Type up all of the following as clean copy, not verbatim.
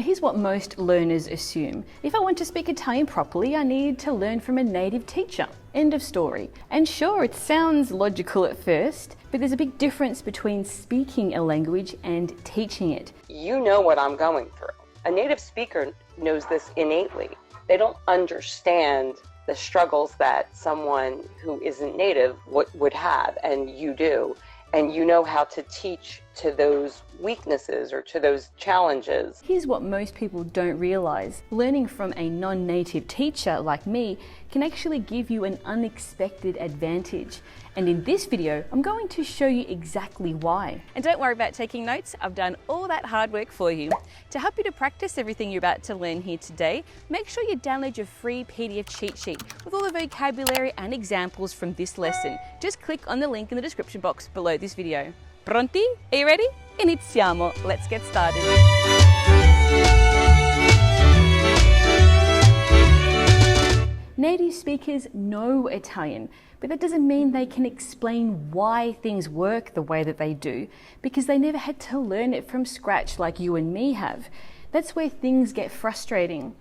Now here's what most learners assume. If I want to speak Italian properly, I need to learn from a native teacher. End of story. And sure, it sounds logical at first, but there's a big difference between speaking a language and teaching it. You know what I'm going through. A native speaker knows this innately. They don't understand the struggles that someone who isn't native would have, and you do. And you know how to teach to those weaknesses or to those challenges. Here's what most people don't realize. Learning from a non-native teacher like me can actually give you an unexpected advantage. And in this video, I'm going to show you exactly why. And don't worry about taking notes. I've done all that hard work for you. To help you to practice everything you're about to learn here today, make sure you download your free PDF cheat sheet with all the vocabulary and examples from this lesson. Just click on the link in the description box below this video. Pronti? Are you ready? Iniziamo. Let's get started. Native speakers know Italian, but that doesn't mean they can explain why things work the way that they do, because they never had to learn it from scratch like you and me have. That's where things get frustrating.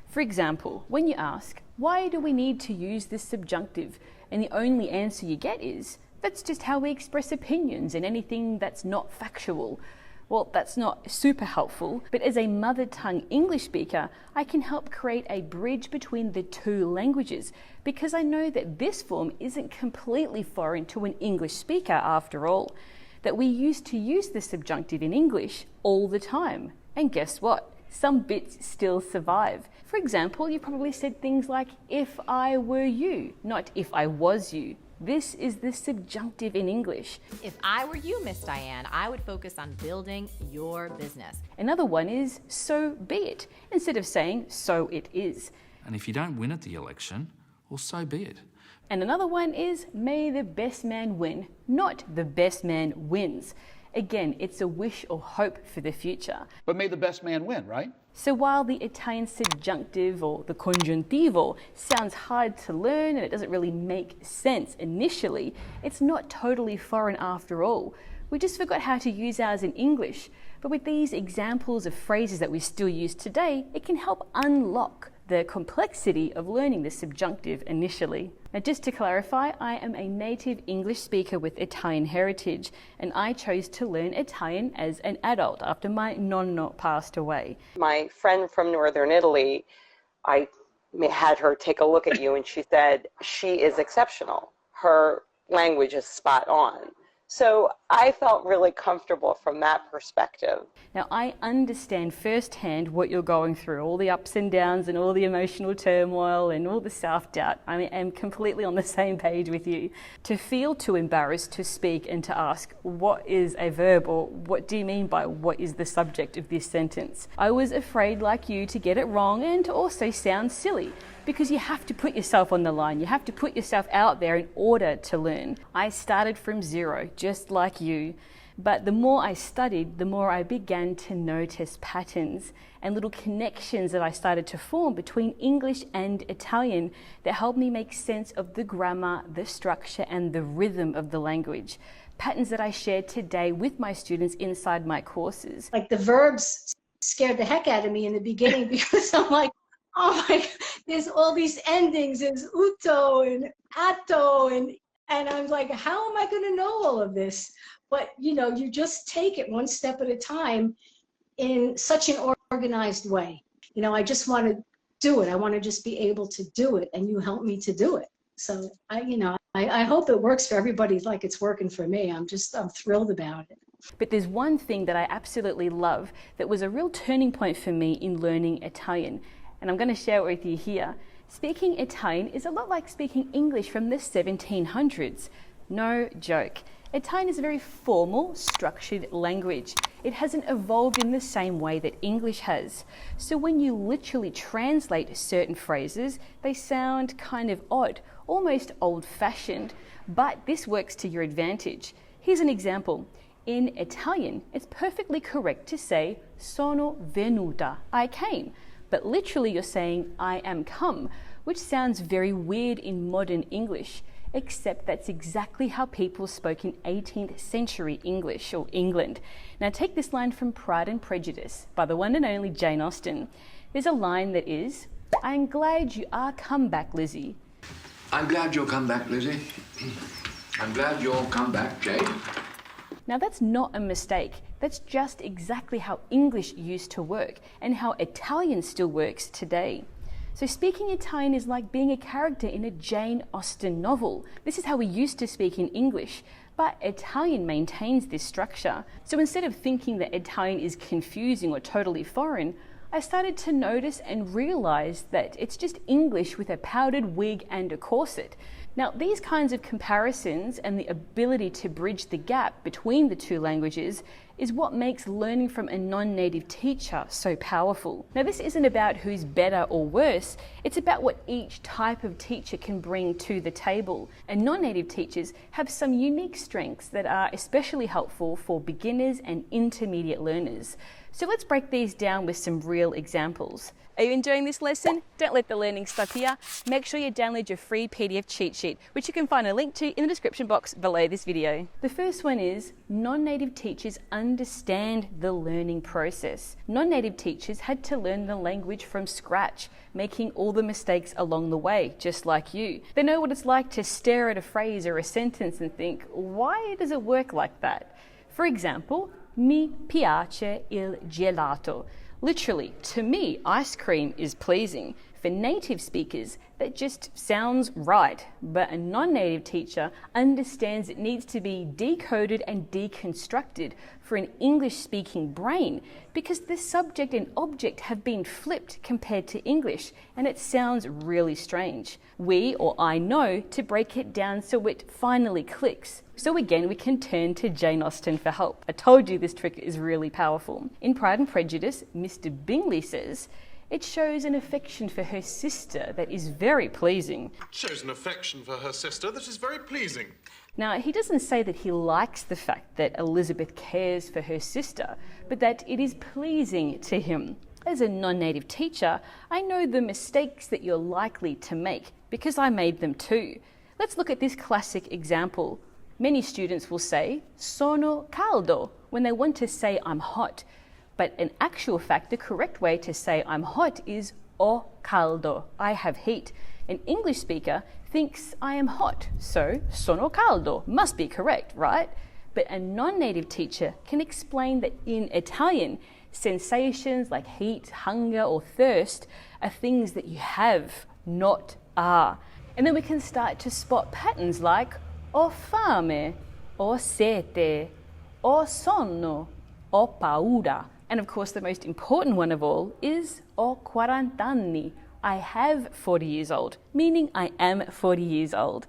For example, when you ask, why do we need to use this subjunctive? And the only answer you get is, that's just how we express opinions and anything that's not factual. Well, that's not super helpful, but as a mother tongue English speaker, I can help create a bridge between the two languages because I know that this form isn't completely foreign to an English speaker after all, that we used to use the subjunctive in English all the time. And guess what? Some bits still survive. For example, you probably said things like, if I were you, not if I was you. This is the subjunctive in English. If I were you, Miss Diane, I would focus on building your business. Another one is, so be it, instead of saying, so it is. And if you don't win at the election, well, so be it. And another one is, may the best man win, not the best man wins. Again, it's a wish or hope for the future. But may the best man win, right? So while the Italian subjunctive or the congiuntivo sounds hard to learn and it doesn't really make sense initially, it's not totally foreign after all. We just forgot how to use ours in English. But with these examples of phrases that we still use today, it can help unlock the complexity of learning the subjunctive initially. Now, just to clarify, I am a native English speaker with Italian heritage, and I chose to learn Italian as an adult after my nonno passed away. My friend from Northern Italy, I had her take a look at you and she said, she is exceptional. Her language is spot on. So I felt really comfortable from that perspective. Now, I understand firsthand what you're going through, all the ups and downs and all the emotional turmoil and all the self-doubt. I am completely on the same page with you. To feel too embarrassed to speak and to ask, what is a verb, or what do you mean by what is the subject of this sentence? I was afraid, like you, to get it wrong and to also sound silly. Because you have to put yourself on the line, you have to put yourself out there in order to learn. I started from zero, just like you. But the more I studied, the more I began to notice patterns and little connections that I started to form between English and Italian that helped me make sense of the grammar, the structure, and the rhythm of the language. Patterns that I shared today with my students inside my courses. Like the verbs scared the heck out of me in the beginning because I'm like, oh my God, there's all these endings, there's uto and atto, and I'm like, how am I going to know all of this? But you know, you just take it one step at a time in such an organized way. You know, I just want to do it. I want to just be able to do it, and you help me to do it. So I hope it works for everybody like it's working for me. I'm thrilled about it. But there's one thing that I absolutely love that was a real turning point for me in learning Italian. And I'm going to share it with you here. Speaking Italian is a lot like speaking English from the 1700s. No joke. Italian is a very formal, structured language. It hasn't evolved in the same way that English has. So when you literally translate certain phrases, they sound kind of odd, almost old-fashioned, but this works to your advantage. Here's an example. In Italian, it's perfectly correct to say sono venuta, I came. But literally you're saying, I am come, which sounds very weird in modern English. except that's exactly how people spoke in 18th century English or England. Now take this line from Pride and Prejudice by the one and only Jane Austen. There's a line that is, "I'm glad you are come back, Lizzie." I'm glad you'll come back, Lizzie. I'm glad you'll come back, Jane. Now that's not a mistake. That's just exactly how English used to work and how Italian still works today. So speaking Italian is like being a character in a Jane Austen novel. This is how we used to speak in English, but Italian maintains this structure. So instead of thinking that Italian is confusing or totally foreign, I started to notice and realize that it's just English with a powdered wig and a corset. Now, these kinds of comparisons and the ability to bridge the gap between the two languages is what makes learning from a non-native teacher so powerful. Now, this isn't about who's better or worse, it's about what each type of teacher can bring to the table. And non-native teachers have some unique strengths that are especially helpful for beginners and intermediate learners. So let's break these down with some real examples. Are you enjoying this lesson? Don't let the learning stop here. Make sure you download your free PDF cheat sheet, which you can find a link to in the description box below this video. The first one is non-native teachers understand the learning process. Non-native teachers had to learn the language from scratch, making all the mistakes along the way, just like you. They know what it's like to stare at a phrase or a sentence and think, why does it work like that? For example, mi piace il gelato. Literally, to me, ice cream is pleasing. For native speakers, that just sounds right, but a non-native teacher understands it needs to be decoded and deconstructed for an English-speaking brain because the subject and object have been flipped compared to English, and it sounds really strange. We, or I, know to break it down so it finally clicks. So again, we can turn to Jane Austen for help. I told you this trick is really powerful. In Pride and Prejudice, Mr. Bingley says, "It shows an affection for her sister that is very pleasing." Shows an affection for her sister that is very pleasing. Now, he doesn't say that he likes the fact that Elizabeth cares for her sister, but that it is pleasing to him. As a non-native teacher, I know the mistakes that you're likely to make because I made them too. Let's look at this classic example. Many students will say, "Sono caldo," when they want to say I'm hot. But in actual fact, the correct way to say I'm hot is "ho caldo," I have heat. An English speaker thinks I am hot, so sono caldo must be correct, right? But a non-native teacher can explain that in Italian, sensations like heat, hunger, or thirst are things that you have, not are. And then we can start to spot patterns like ho fame, ho sete, ho sonno, ho paura. And of course, the most important one of all is ho 40 anni. I have 40 years old, meaning I am 40 years old.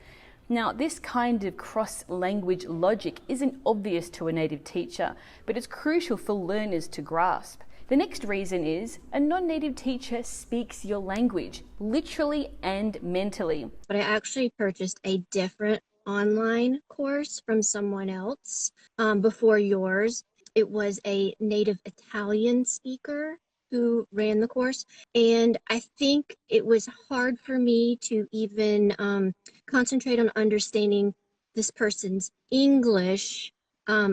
Now, this kind of cross-language logic isn't obvious to a native teacher, but it's crucial for learners to grasp. The next reason is a non-native teacher speaks your language, literally and mentally. But I actually purchased a different online course from someone else before yours. It was a native Italian speaker who ran the course, and I think it was hard for me to even concentrate on understanding this person's English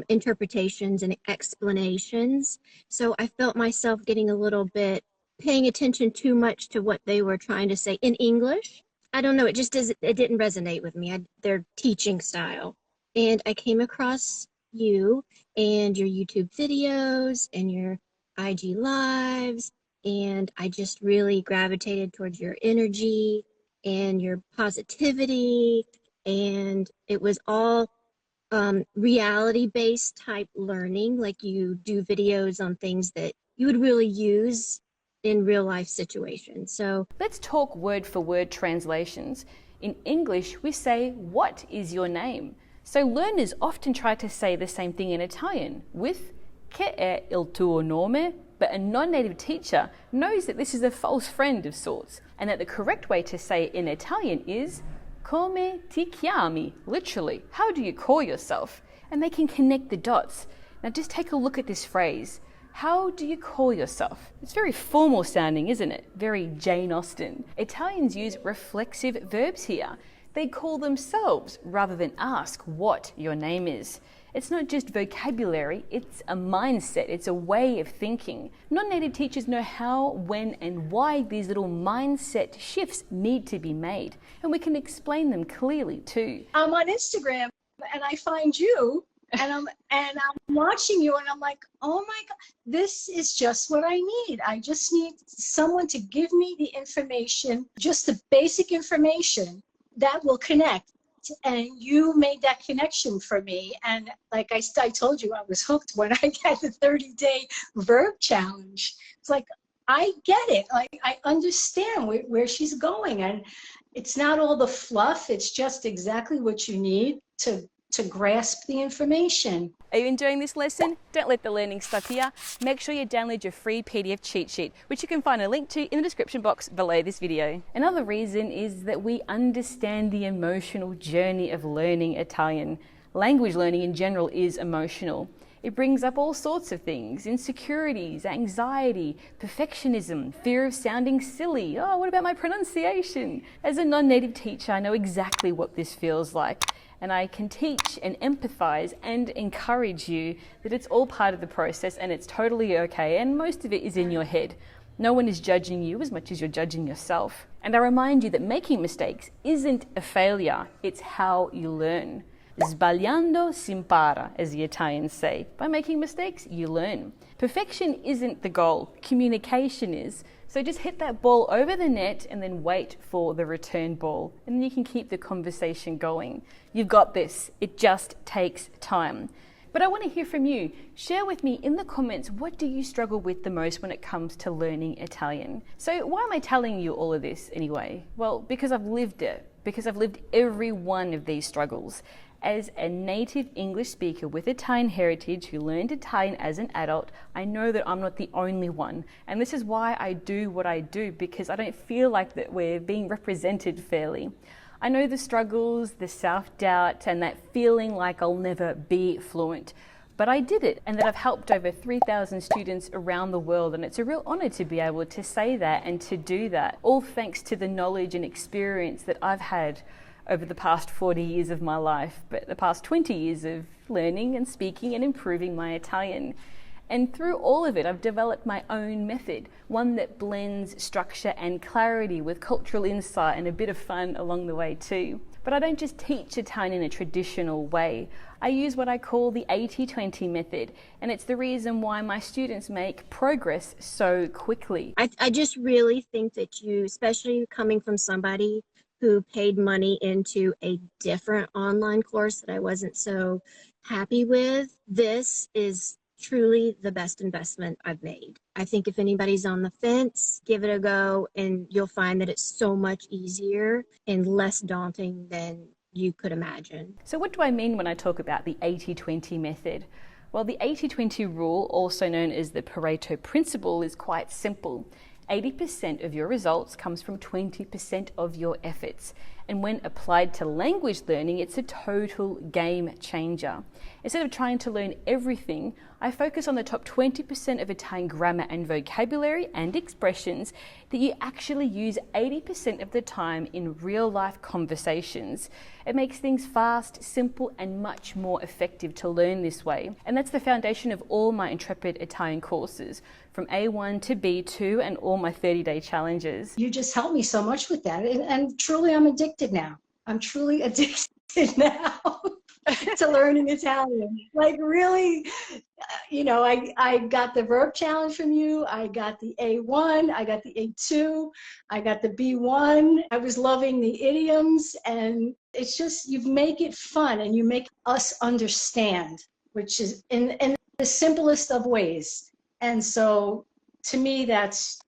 interpretations and explanations. So I felt myself getting a little bit paying attention too much to what they were trying to say in English. I don't know, it didn't resonate with me, their teaching style. And I came across you and your YouTube videos and your IG lives, and I just really gravitated towards your energy and your positivity, and it was all reality-based type learning, like you do videos on things that you would really use in real life situations. So let's talk word for word translations. In English, we say, "What is your name?" So learners often try to say the same thing in Italian with "Che è il tuo nome?" But a non-native teacher knows that this is a false friend of sorts, and that the correct way to say it in Italian is "Come ti chiami?" Literally, how do you call yourself? And they can connect the dots. Now just take a look at this phrase. How do you call yourself? It's very formal sounding, isn't it? Very Jane Austen. Italians use reflexive verbs here. They call themselves rather than ask what your name is. It's not just vocabulary, it's a mindset, it's a way of thinking. Non-native teachers know how, when, and why these little mindset shifts need to be made. And we can explain them clearly too. I'm on Instagram and I find you and I'm watching you and I'm like, oh my God, this is just what I need. I just need someone to give me the information, just the basic information that will connect. And you made that connection for me. And like I told you, I was hooked when I got the 30-day verb challenge. It's like, I get it. Like, I understand where she's going. And it's not all the fluff. It's just exactly what you need to grasp the information. Are you enjoying this lesson? Don't let the learning stop here. Make sure you download your free PDF cheat sheet, which you can find a link to in the description box below this video. Another reason is that we understand the emotional journey of learning Italian. Language learning in general is emotional. It brings up all sorts of things: insecurities, anxiety, perfectionism, fear of sounding silly. Oh, what about my pronunciation? As a non-native teacher, I know exactly what this feels like. And I can teach and empathize and encourage you that it's all part of the process and it's totally okay, and most of it is in your head. No one is judging you as much as you're judging yourself. And I remind you that making mistakes isn't a failure, it's how you learn. Sbagliando si impara, as the Italians say. By making mistakes, you learn. Perfection isn't the goal, communication is. So just hit that ball over the net and then wait for the return ball. And then you can keep the conversation going. You've got this. It just takes time. But I want to hear from you. Share with me in the comments, what do you struggle with the most when it comes to learning Italian? So why am I telling you all of this anyway? Well, because I've lived it. Because I've lived every one of these struggles. As a native English speaker with Italian heritage who learned Italian as an adult, I know that I'm not the only one. And this is why I do what I do, because I don't feel like that we're being represented fairly. I know the struggles, the self-doubt, and that feeling like I'll never be fluent. But I did it, and that I've helped over 3,000 students around the world, and it's a real honor to be able to say that and to do that, all thanks to the knowledge and experience that I've had over the past 40 years of my life, but the past 20 years of learning and speaking and improving my Italian. And through all of it, I've developed my own method, one that blends structure and clarity with cultural insight and a bit of fun along the way too. But I don't just teach Italian in a traditional way. I use what I call the 80-20 method, and it's the reason why my students make progress so quickly. I just really think that you, especially coming from somebody who paid money into a different online course that I wasn't so happy with, this is truly the best investment I've made. I think if anybody's on the fence, give it a go and you'll find that it's so much easier and less daunting than you could imagine. So what do I mean when I talk about the 80-20 method? Well, the 80-20 rule, also known as the Pareto principle, is quite simple. 80% of your results comes from 20% of your efforts. And when applied to language learning, it's a total game changer. Instead of trying to learn everything, I focus on the top 20% of Italian grammar and vocabulary and expressions that you actually use 80% of the time in real life conversations. It makes things fast, simple, and much more effective to learn this way. And that's the foundation of all my Intrepid Italian courses, from A1 to B2 and all my 30-day challenges. You just helped me so much with that. And truly, I'm addicted now. I'm truly addicted now to learning Italian. Like really, you know, I got the verb challenge from you. I got the A1, I got the A2, I got the B1. I was loving the idioms, and it's just, you make it fun and you make us understand, which is in the simplest of ways. And so to me, that's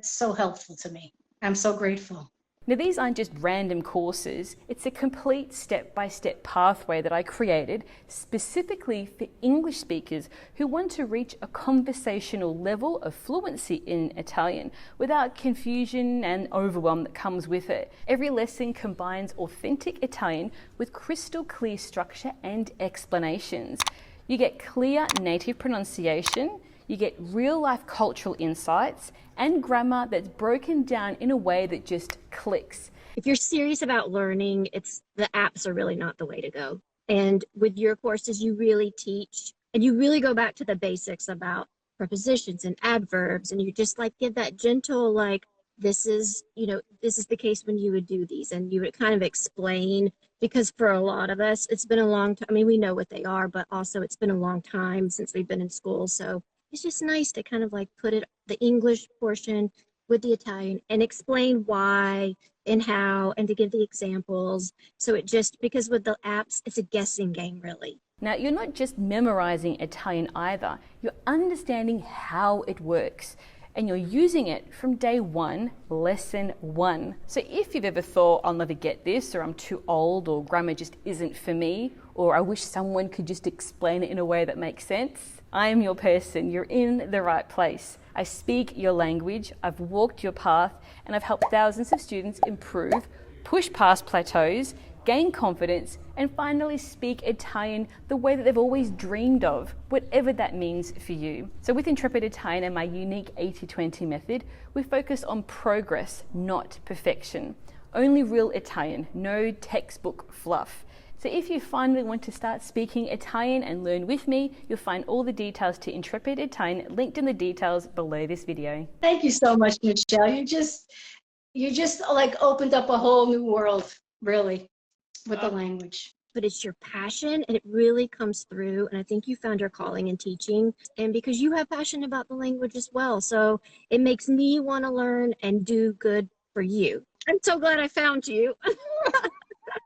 so helpful to me. I'm so grateful. Now, these aren't just random courses. It's a complete step-by-step pathway that I created specifically for English speakers who want to reach a conversational level of fluency in Italian without confusion and overwhelm that comes with it. Every lesson combines authentic Italian with crystal clear structure and explanations. You get clear native pronunciation, you get real-life cultural insights and grammar that's broken down in a way that just clicks. if you're serious about learning, the apps are really not the way to go. And with your courses, you really teach and you really go back to the basics about prepositions and adverbs, and you just like give that gentle, like, this is the case when you would do these, and you would kind of explain, because for a lot of us, it's been a long time. I mean, we know what they are, but also it's been a long time since we've been in school. So it's just nice to kind of like put the English portion with the Italian and explain why and how, and to give the examples. So because with the apps, it's a guessing game, really. Now, you're not just memorizing Italian either, you're understanding how it works. And you're using it from day one, lesson one. So if you've ever thought, I'll never get this, or I'm too old, or grammar just isn't for me, or I wish someone could just explain it in a way that makes sense, I am your person. You're in the right place. I speak your language, I've walked your path, and I've helped thousands of students improve, push past plateaus, gain confidence, and finally speak Italian the way that they've always dreamed of, whatever that means for you. So with Intrepid Italian and my unique 80-20 method, we focus on progress, not perfection. Only real Italian, no textbook fluff. So if you finally want to start speaking Italian and learn with me, you'll find all the details to Intrepid Italian linked in the details below this video. Thank you so much, Michelle. You just like opened up a whole new world, really, with the language. But it's your passion, and it really comes through. And I think you found your calling in teaching, and because you have passion about the language as well. So it makes me want to learn and do good for you. I'm so glad I found you.